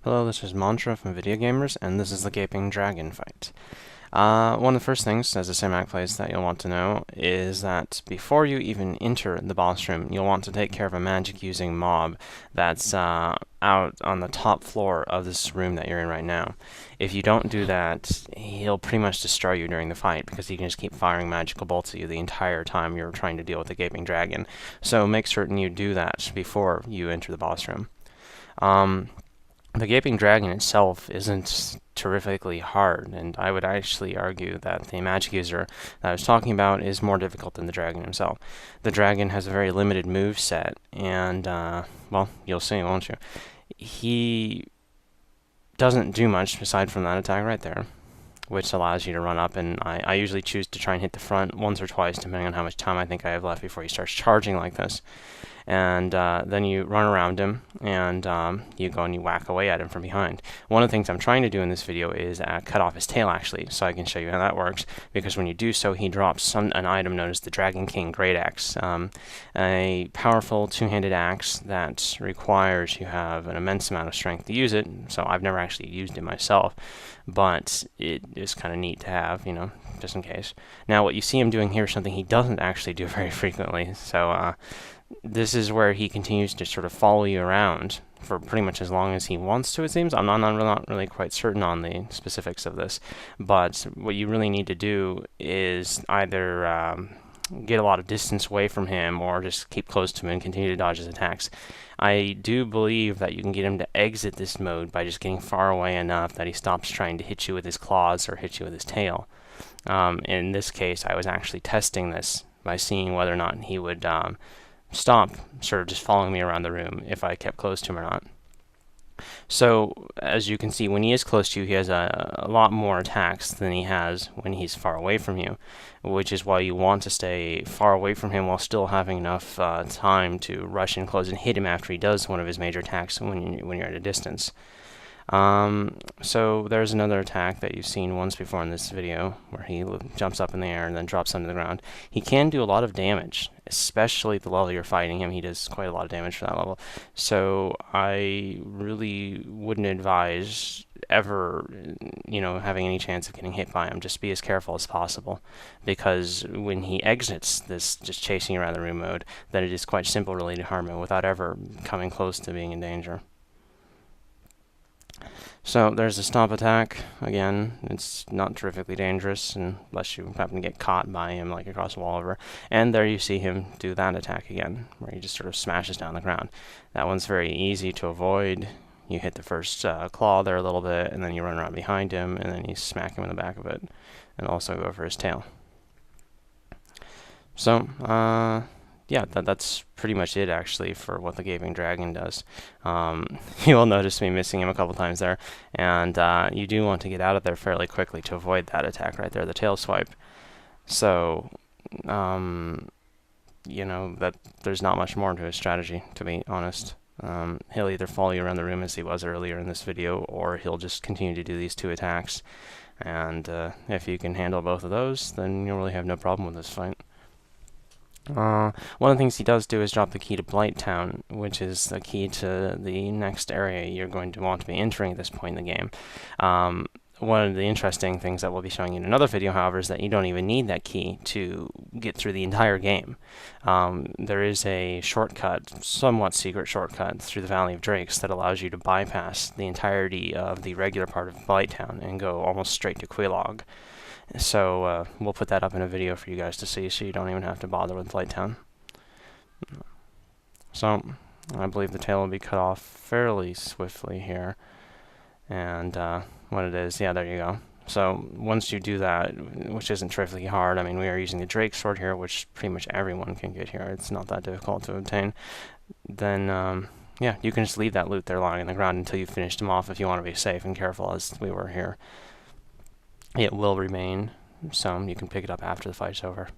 Hello, this is Mantra from Video Gamers, and this is the Gaping Dragon fight. One of the first things, as a cinematic plays, that you'll want to know is that before you even enter the boss room, you'll want to take care of a magic-using mob that's out on the top floor of this room that you're in right now. If you don't do that, he'll pretty much destroy you during the fight, because he can just keep firing magical bolts at you the entire time you're trying to deal with the Gaping Dragon. So make certain you do that before you enter the boss room. The Gaping Dragon itself isn't terrifically hard, and I would actually argue that the magic user that I was talking about is more difficult than the dragon himself. The dragon has a very limited move set, and, well, you'll see, won't you? He doesn't do much aside from that attack right there, which allows you to run up, and I usually choose to try and hit the front once or twice, depending on how much time I think I have left before he starts charging like this. And then you run around him, and you go and you whack away at him from behind. One of the things I'm trying to do in this video is cut off his tail, actually, so I can show you how that works, because when you do so, he drops an item known as the Dragon King Great Axe, a powerful two-handed axe that requires you have an immense amount of strength to use it. So I've never actually used it myself, but it is kind of neat to have, you know, just in case. Now, what you see him doing here is something he doesn't actually do very frequently, so this is where he continues to sort of follow you around for pretty much as long as he wants to, it seems. I'm not really quite certain on the specifics of this, but what you really need to do is either get a lot of distance away from him or just keep close to him and continue to dodge his attacks. I do believe that you can get him to exit this mode by just getting far away enough that he stops trying to hit you with his claws or hit you with his tail. In this case, I was actually testing this by seeing whether or not he would stop sort of just following me around the room if I kept close to him or not. So, as you can see, when he is close to you, he has a lot more attacks than he has when he's far away from you, which is why you want to stay far away from him while still having enough time to rush in close and hit him after he does one of his major attacks when you're at a distance. So there's another attack that you've seen once before in this video where he jumps up in the air and then drops onto the ground. He can do a lot of damage, especially at the level you're fighting him. He does quite a lot of damage for that level. So I really wouldn't advise ever, you know, having any chance of getting hit by him. Just be as careful as possible, because when he exits this just chasing around the room mode, then it is quite simple really to harm him without ever coming close to being in danger. So there's the stomp attack. Again, it's not terrifically dangerous unless you happen to get caught by him, like across the wall over. And there you see him do that attack again, where he just sort of smashes down the ground. That one's very easy to avoid. You hit the first claw there a little bit, and then you run around behind him, and then you smack him in the back of it, and also go for his tail. So, yeah, that's pretty much it, actually, for what the Gaping Dragon does. You will notice me missing him a couple times there, and you do want to get out of there fairly quickly to avoid that attack right there, the tail swipe. So, you know, that there's not much more to his strategy, to be honest. He'll either follow you around the room as he was earlier in this video, or he'll just continue to do these two attacks. And if you can handle both of those, then you'll really have no problem with this fight. One of the things he does do is drop the key to Blighttown, which is the key to the next area you're going to want to be entering at this point in the game. One of the interesting things that we'll be showing you in another video, however, is that you don't even need that key to get through the entire game. There is a shortcut, somewhat secret shortcut, through the Valley of Drakes that allows you to bypass the entirety of the regular part of Blighttown and go almost straight to Quelaag. So we'll put that up in a video for you guys to see, so you don't even have to bother with Blighttown. So I believe the tail will be cut off fairly swiftly here. And what it is, yeah, there you go. So once you do that, which isn't terrifically hard, I mean, we are using the Drake sword here, which pretty much everyone can get here. It's not that difficult to obtain. Then, yeah, you can just leave that loot there lying on the ground until you've finished him off if you want to be safe and careful, as we were here. It will remain, so you can pick it up after the fight's over.